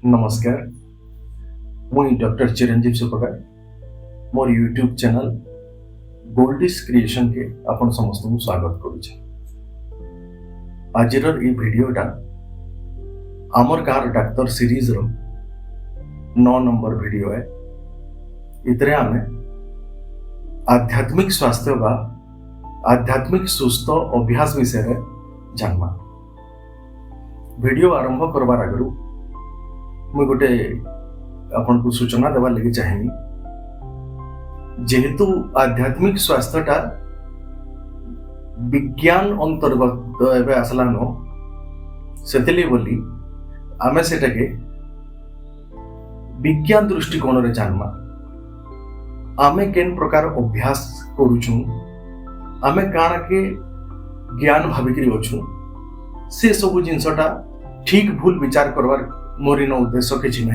नमस्कार मुई डॉक्टर चिरंजीव सुपकार मोर YouTube channel गोल्डिस creation के आपण समस्त को स्वागत करुचे। आज वीडियोटा आमर गाँव डाक्तर सीरीज 9 नंबर वीडियो है। इतरे आमे आध्यात्मिक स्वास्थ्य बा आध्यात्मिक सुस्थ अभ्यास विषय जानवा। वीडियो आरंभ करबार आगु मुझे गोटे आपन को सूचना देवार लगी चाहिए। जेहेतु आध्यात्मिक स्वास्थ्यटा विज्ञान अंतर्गत एवं आसला न से बोली आमे सेटाके विज्ञान दृष्टिकोण रे जानवा। आमे केन प्रकार अभ्यास करूछु, आमे काना के ज्ञान भाविकी अच्छु, से सब जिनसटा ठीक भूल विचार करवार मोर इन उद्देश्य किसी ना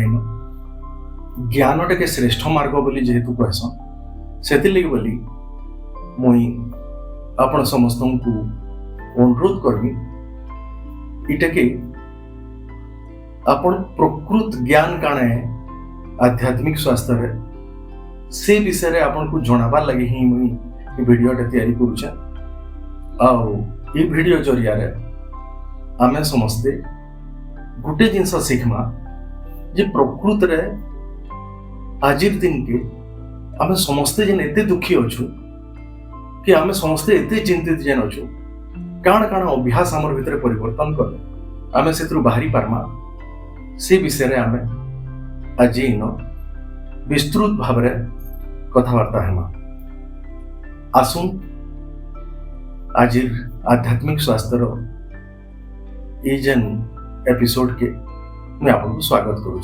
ज्ञान टे श्रेष्ठ मार्ग बोली जेहेतु कहसन से बोली मुई आपण समस्त को अनुरोध करमी इटा के आपण प्रकृत ज्ञान काणे आध्यात्मिक स्वास्थ्य रे से विषय रे आपण को जणाबार लगे ही मुई वीडियोटा तैयारी करूछे। आउ ये वीडियो जरिया रे आमे समस्ते गोटे जिनस शिखमा जे प्रकृत रे आजिर दिन के आमे समस्ते जेन एते दुखी अच्छु कि आमे समस्ते एते चिंतित जेन अच्छु काण काण अभ्यास आमर भितर परिवर्तन कले आमे सेतरु बाहरी पारमा से विषय रे आमे आज इन विस्तृत भाव रे कथावार्ता हेमा। आसुन आजिर आध्यात्मिक स्वास्थ्य रो ये जेन एपिसोड के मैं आपको स्वागत करूँ।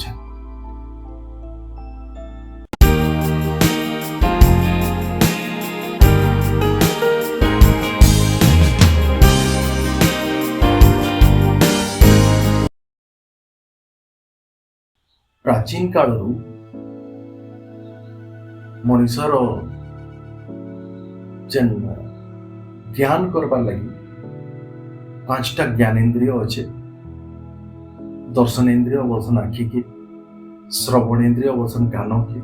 प्राचीन काल मनुष्यर जेन ज्ञान करबार लगी 5टा ज्ञानेन्द्रिय अच्छे। दर्शनेन्द्रिय बोलसन आखि के, श्रवणेन्द्रिय बोलसन कान के,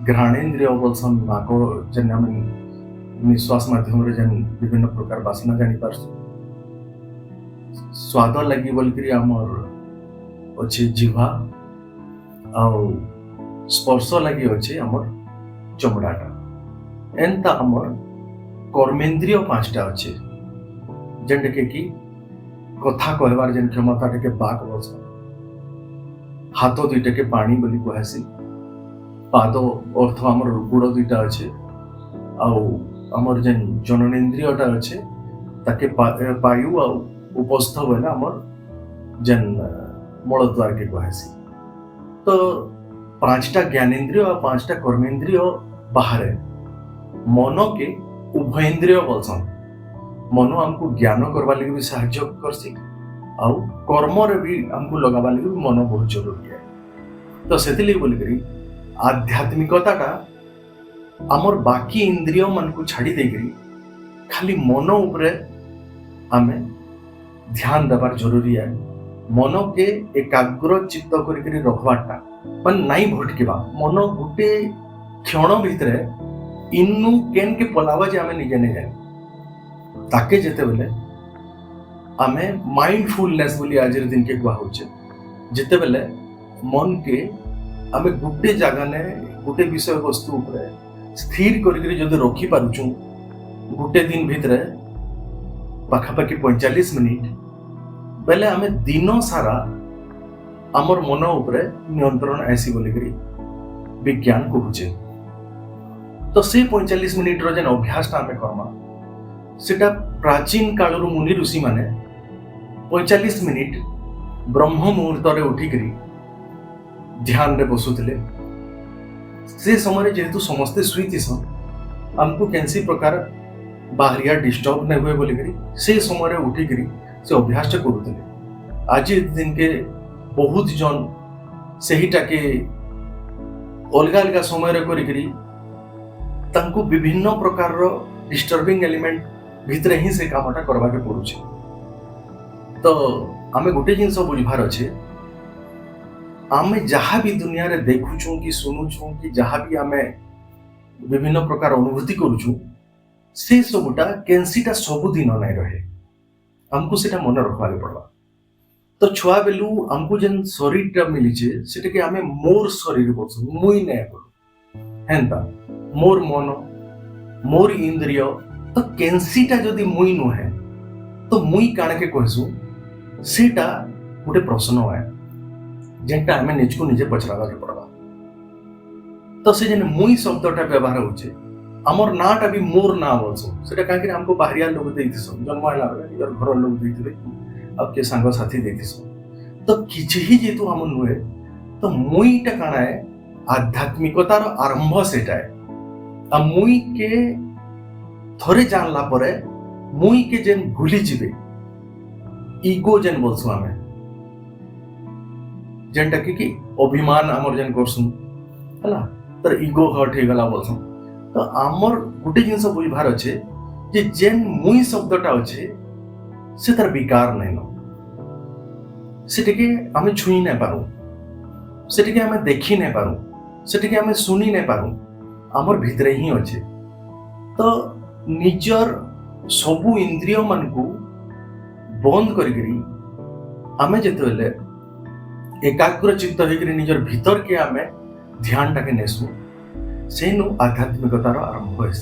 घ्राणेन्द्रिय बोलसन नाक जेन आम निश्वास माध्यम रे जेन विभिन्न प्रकार बासना जानी पारसु। स्वाद लगी बोलकरी आमर अच्छे जिह्वा आउ स्पर्श लगी अच्छे आमर चमड़ाटा। एनता आमर कर्मेन्द्रिय 5टा अच्छे जेन कि कथा कहबार जेन क्षमता टे बाक बस। हाथ 2टा के पानी बोली कहसी। पाद अर्थ आमर गुड़ 2टा अच्छे। आमर जेन जननेन्द्रियटा अच्छे ताके पायु आ उपस्थ बोले आमर जेन मलद्वार के कहसी। तो 5टा ज्ञानेन्द्रिय और 5टा कर्मेन्द्रिय बाहर मन के उभयेन्द्रिय बोलसन। मन हमको ज्ञान करवा लगे भी साहाय्य करसी आउ कर्म रे भी हमको लगावा लगे भी मन बहुत जरूरी है। तो सेतिले बोल करी आध्यात्मिकताटा हमर बाकी इंद्रिय मन को छाड़ी दे करी खाली मन उपरे हमें ध्यान देवार जरूरी है। मन के एकाग्र चित्त करी रखवाटा मन नहीं भटकेबा। मन गोटे क्षण भितर इन्नु केन के पलावा जे हमें निजे नहीं जाने ताके जेते बेले आमे माइंडफुलनेस बोली आज दिन के कहा होचे। जेते बेले मन के आमे गुटे जगह ने गुटे विषय वस्तु ऊपर स्थिर करिकरी जदि रखी पारुछु गुटे दिन भितर पाखापाखि 45 मिनिट बेले आमे दिन सारा आमर मन ऊपर नियंत्रण ऐसी बोलिकरी विज्ञान कहूचे। तो से 45 मिनिट रो जेन अभ्यास आमे करमा सेटा प्राचीन काल मुनि ऋषि माने 45 मिनिट ब्रह्म मुहूर्त रे उठिकरी ध्यान रे बसुथिले। से समय जेहेतु समस्ते सुईथिसन हमको कैंसी प्रकार बाहरिया डिस्टर्ब नहीं हुए बोलिकरी से समय उठिकरी से अभ्यास करुथिले। आज दिन के बहुत जन सेहीटाके अलगा अलगा समय रे करिकरी तांको विभिन्न प्रकार रो डिस्टर्बिंग एलिमेंट भितर ही से कामटा करवा के पड़ुछे। तो आमे गोटे जिनस बुझबार अच्छे आमे जहाँ भी दुनिया रे देखुछू कि सुनुछू कि जहाँ भी आमे विभिन्न प्रकार अनुभूति करुछू से सबुटा केनसीटा सबुदिन नहीं रहे हमको सेटा मन रखवार पड़वा। तो छुआ बेलू हमको जेन शरीरटा मिलीचे सेटा के आमे मोर शरीर बोलछू मुई नहीं बोलू हेंता मोर मन मोर इंद्रिय तो केनसीटा जदि मुई नुहे तो मुई काण के कहसू सेटा गोटे प्रश्न है जेनटा आमे निजको निजे पचरावा के पड़वा। तो से जेन मुई शब्दटा व्यवहार होचे हमर नाटा भी मोर ना बोलसु सेटा काहे कि हमको बाहरिया लोग देइथिसो जन्म होला बेले यार घर लोग देइथिबे अब के संग साथी देइथिसो तो किछि ही जेतु हम नुहे तो मुईटा काना है आध्यात्मिकतार आरंभ सेटा है आ मुई के थोरे जानला परे मुई के जेन भूली जिबे ईगो जेन बोलसु हमें जेनटा कि अभिमान हमर जेन करसु हला तर ईगो हर्ट हे गला बोलसु। तो आमर गोटे जिनस बुझबार अच्छे जे जेन मुई शब्दटा अच्छे से तार विकार नहीं न सेटिके आमे छुई नहीं पारू सेटिके आमे देखी नहीं पारू सेटिके आमे सुनी नहीं पारू आमर भितरे ही अच्छे। तो निजर सबु इंद्रिय मान को बंद करिकरी आमे जेतेबेले एकाग्र चित्त होकर निजर भीतर के आमे ध्यान टाके नेसु सेनु आध्यात्मिकतार आरंभ है।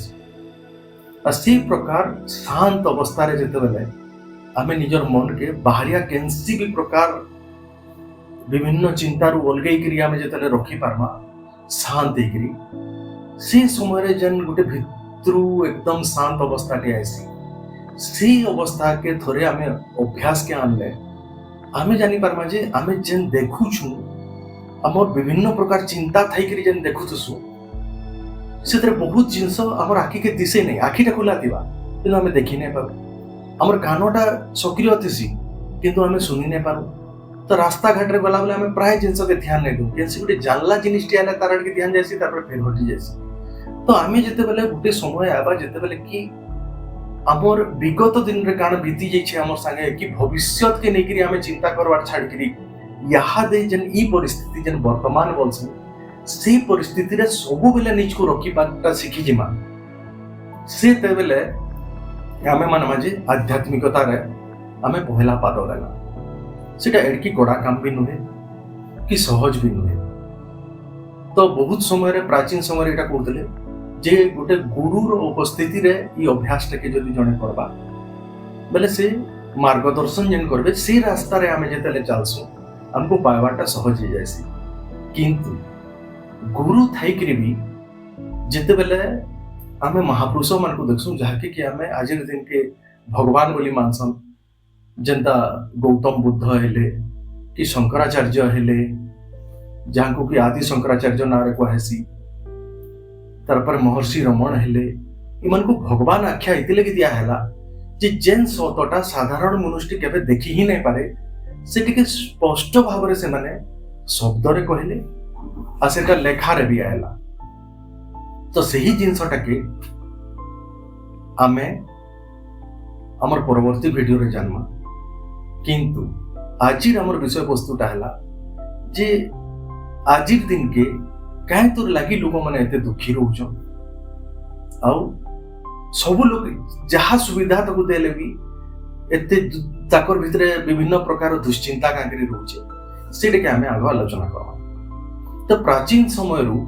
से प्रकार शांत अवस्था रे जेतेबेले आमे निजर मन के बाहरिया केनसी भी प्रकार विभिन्न चिंतार अलगई करी आमे जेतेले रखी पारमा शांत हेकरी से समय रे जन गोटे भितरु एकदम शांत अवस्था टे आसी से अवस्था के थोरे आमे अभ्यास के आनले आमे जानी पारमा जे आमे जेन देखुछु हमर विभिन्न प्रकार चिंता थाई करी जेन देखुछु से बहुत जिनस आम आखि के दिशे नहीं आखिटा खुला थिबा किंतु आमे देखि नहीं पारू आमर कानटा सक्रिय थिसी किंतु आमे सुनी नहीं पारू। तो रास्ता घाट रे गला बेले आमे प्राय जिनस के ध्यान नहीं दू केनसी गुटे जानला जिनिस टी आले तार के ध्यान जायसी तापर फेर हटि जायसी। तो आमे जेते बेले गुटे समय आबा जेते बेले कि आमर विगत दिन रे कान बीती जाई छे आमर संगे कि भविष्यत के नेकरी आमे चिंता करवार छाड़ करी यहा दे जन ई परिस्थिति जन वर्तमान बोलसु से परिस्थिति रे सबु बेले निज को रखी पाटा सीखी जिमा से ते बेले आमे मान माजे आध्यात्मिकता रे आमे पहला पाद देना सेटा एडकी गोड़ा काम भी नुहे कि सहज भी नुहे। तो बहुत समय रे प्राचीन समय रे एटा कहतले जे गोटे गुरुर उपस्थिति रे ई अभ्यास के जदी जने करबा बेले से मार्गदर्शन जेन करबे से रास्ता रे आमे जेतेले चालसु हमको पाइबाटा सहज हो जायसी। किंतु गुरु थाई करी भी जेते बेले आमे महापुरुष मान को देखसु जहाके कि आमे आज दिन के भगवान बोली मानसन जनता गौतम बुद्ध हेले कि शंकराचार्य हेले जहाँ को कि आदि शंकराचार्य नारे कहेसी तार पर महर्षि रमण हेले इमान को भगवान आख्या इतिले कि दिया हैला जे जेन सतटा साधारण मनुष्य केबे देखि ही नहीं पारे से टिके स्पष्ट भाव रे से माने शब्द रे कहले आ सेटा लेखा रे भी आयला। तो सही जिनसटा के आमे हमर परवर्ती वीडियो रे जानमा किंतु आज हमर विषय वस्तुटा हला जे आज दिन के काहे तोर लागी लोक माने एते दुखी रहउछन आउ सब लोग जहाँ सुविधा तक देले भी एते ताकर भितरे विभिन्न प्रकार दुश्चिंता कांकरी रहउछे सेटे के हमें आगो आलोचना करबा। तो प्राचीन समय रु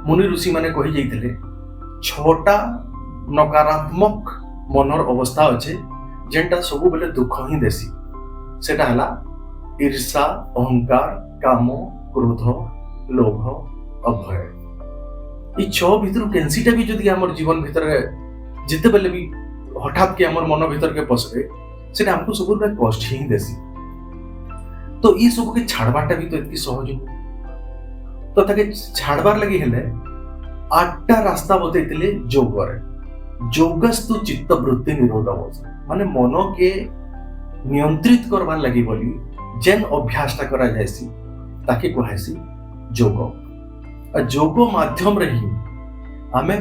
मुनि ऋषि माने कहि जाइथिले छोटा नकारात्मक मनर अवस्था अच्छे जेनटा सब बेले दुख ही देसी सेटा हला ईर्षा अहंकार काम क्रोध लोभ अभय ई छ भितर केनसीटा भी जदि हमर जीवन भीतर जिते बेले भी हठात के हमर मन भीतर के पसरे सेटा हमको सब बेले कष्ट ही देसी। तो ई सब के छाड़बाटा भी तो इतनी सहज नुह तो ताके छाड़बार लगी हेले 8टा रास्ता बतैतिले योग रे योगस्तु चित्त वृत्ति निरोध माने मन के नियंत्रित करबार लगी बोली जेन अभ्यासटा करा जायसी ताके कहासी योग। आ योग माध्यम रे ही आमे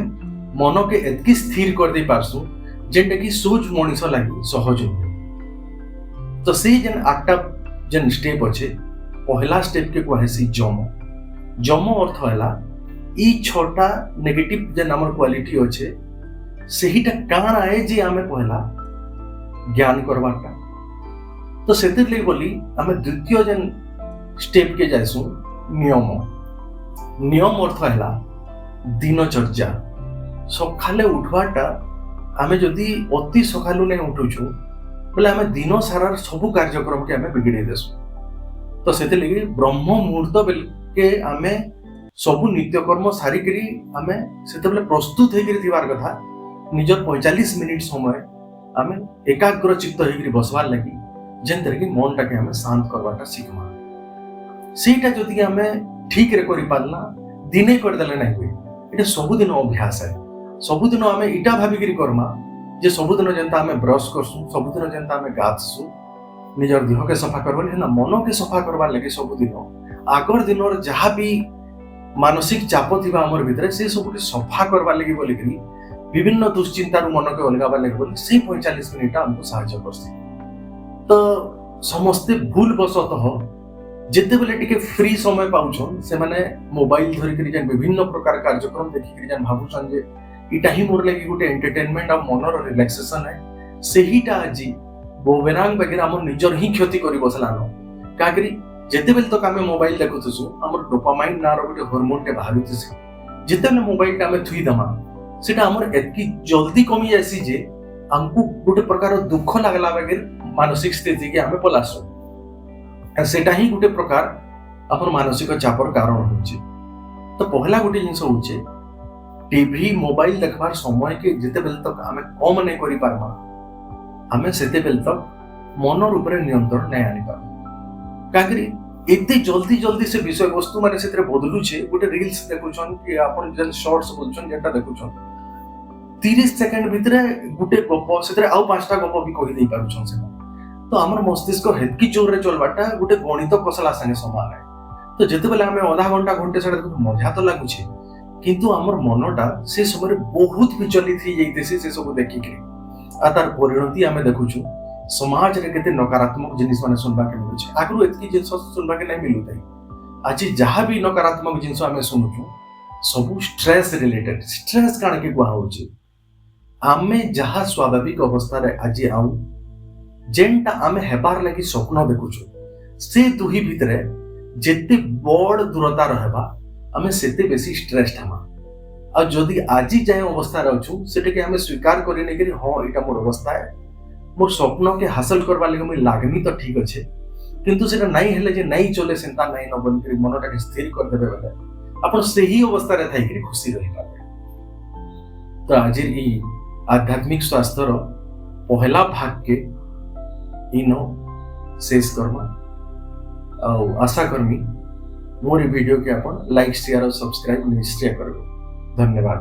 मन के एतकी स्थिर कर दे पारसु जेनटा कि सोच मनिष लगी सहज नुह। तो से जेन 8टा जेन स्टेप अच्छे पहला स्टेप के कहसी जम। जम अर्थ है ई छोटा नेगेटिव जेन आमर क्वालिटी अच्छे सेहीटा काण आए जे आमे पहला ज्ञान करवाटा। तो से बोली आमे द्वितीय जेन स्टेप के जाइसु नियम। नियम अर्थ है दिनचर्या। सकाले उठवाटा आमे जदि अति सकालू नहीं उठुछु बोले आमे दिन सारा सबु कार्यक्रम के आमे बिगड़ी देसु। तो से ब्रह्म मुहूर्त बेल के आमे सबु नित्यकर्म सारिकरी आमे से प्रस्तुत होकर थिबार कथा निजर 45 मिनिट समय आमे एकाग्र चित्त होकर बसवार लगी जेनतर कि मन टाके आमे शांत करवाटा शिखमा। सेटा जदि आमे ठीक रे करि पालना दिने कर देले नहीं हुए। एटा सबुदिन अभ्यास है। सबुदिन आमे इटा भाबिकरी करमा जे सबुदिन जेंता आमे ब्रश करसु सबुदिन जेंता आमे गाधसु निजर देह के सफा करबा ना मन के सफा करबा लगे सबुदिन आगर दिनर जहाँ भी मानसिक चाप थिबा हमर भितरे से सब सफा करबा लगी बोली विभिन्न दुश्चिंतार मन के अलगाबा लगे बोली से 45 मिनिट हमको साहाय्य करसी। तो समस्ते भूल बसतः जिते बेले टिके फ्री समय पाउछन से माने मोबाइल धरि करी जन विभिन्न प्रकार कार्यक्रम देखि करी जन भाबुछन जे इटा ही मोर लगी गुटे एंटरटेनमेंट और मनर रिलैक्सेशन है। सेहीटा आज बोबेरांग वगैरह हमर निजर ही क्षति करी बसलानो काकरी जेते बेले तक आमे मोबाइल देखुथसु हमर डोपामाइन नार गुटे हार्मोन के बाहरुथसी। जेते बेले मोबाइल का आमे थुई दमा सेटा हमर एतकी जल्दी कमी जासी जे हमको गुटे प्रकार दुख लागला वगैरह मानसिक स्थिति के आमे पलासु। सेटा ही गुटे प्रकार अपन मानसिक चापर कारण होचे। तो पहला गुटे जिंस होचे टीवी मोबाइल देखबार समय के जिते बेल तक आमे कम नहीं करि पारमा आमे सेते बेल तक मन ऊपर नियंत्रण नहीं आनि पार। काकरी एते जल्दी जल्दी से विषय वस्तु माने सेतरे बदलु छे। गुटे रील्स देखुछन कि अपन जन शॉर्ट्स बोलछन जेटा देखुछन 30 सेकंड भितरे गुटे गप सेतरे आउ पांचटा गप भी कहि देई पारुछन से। तो हमर मस्तिष्क हेतकी जोर रे चलबाटा गुटे गणित कौशला संगे समान है। तो जेते बेले हमें आधा घंटा घंटे सेटा मजा तो लागु छे किंतु हमर मनटा से समय बहुत विचलित ही जाइतेसे से सब देखि के आ तार परिणति हमें देखुछु समाज रे केते नकारात्मक जिनिस माने सुनबा के मिलु छे। आगु एतकी जिनिस सुनबा के नहीं मिलु ताई आज जहां भी नकारात्मक जिनिस हमें सुनुछु सब स्ट्रेस रिलेटेड। स्ट्रेस काण के कुआ होची आमे जहां स्वाभाविक अवस्था रे आज आउ जेनटा आमे हेबार लागि स्वप्न देखुछु से दुही भितरे जेते बड़ दूरता रहबा आमे सेते बेसी स्ट्रेस हमा। आ जदि आज जाय अवस्था रहछु सेटे के आमे स्वीकार करि नै करी हां एटा मोर अवस्था है मोर स्वप्न के हासिल करबा लागि मैं लागनी तो ठीक अछि किंतु सेटा नहीं हेले जे नहीं चले चिंता नहीं न बन करी मनटा के स्थिर कर देबे बेले अपन सही अवस्था रे थाई करी खुशी रहि पाबे। तो आज ई आध्यात्मिक स्वास्थ्य रो पहला भाग के इनो शेष करमा और आशा करमी मोर वीडियो के अपन लाइक शेयर और सब्सक्राइब निश्चय करबो। धन्यवाद।